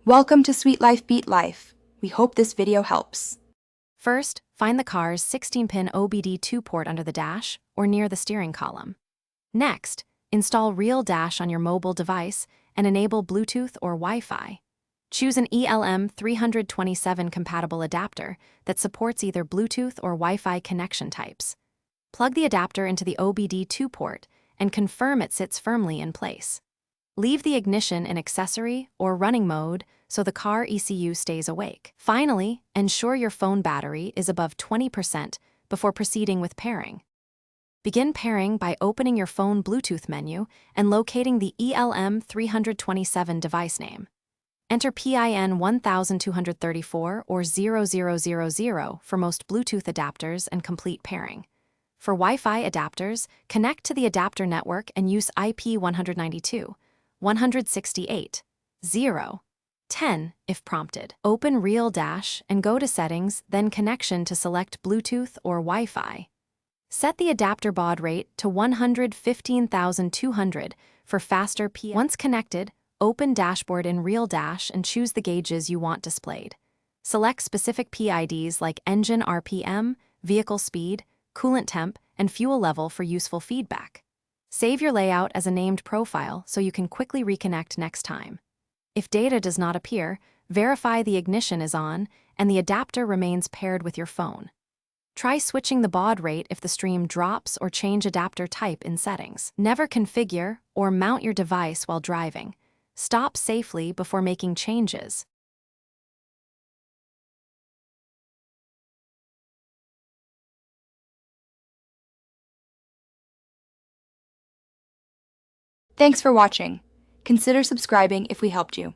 Welcome to Sweet Life Beat Life. We hope this video helps. First, find the car's 16-pin Obd2 port under the dash or near the steering column. Next, install Realdash on your mobile device and enable Bluetooth or Wi-Fi. Choose an ELM327 compatible adapter that supports either Bluetooth or Wi-Fi connection types. Plug the adapter into the Obd2 port and confirm it sits firmly in place. Leave the ignition in accessory or running mode so the car ECU stays awake. Finally, ensure your phone battery is above 20% before proceeding with pairing. Begin pairing by opening your phone Bluetooth menu and locating the ELM327 device name. Enter PIN 1234 or 0000 for most Bluetooth adapters and complete pairing. For Wi-Fi adapters, connect to the adapter network and use IP 192. 168, 0, 10 if prompted. Open Realdash and go to Settings, then Connection to select Bluetooth or Wi-Fi. Set the adapter baud rate to 115,200 for faster PIN. Once connected, open Dashboard in Realdash and choose the gauges you want displayed. Select specific PIDs like engine RPM, vehicle speed, coolant temp, and fuel level for useful feedback. Save your layout as a named profile so you can quickly reconnect next time. If data does not appear, verify the ignition is on and the adapter remains paired with your phone. Try switching the baud rate if the stream drops or change adapter type in settings. Never configure or mount your device while driving. Stop safely before making changes. Thanks for watching. Consider subscribing if we helped you.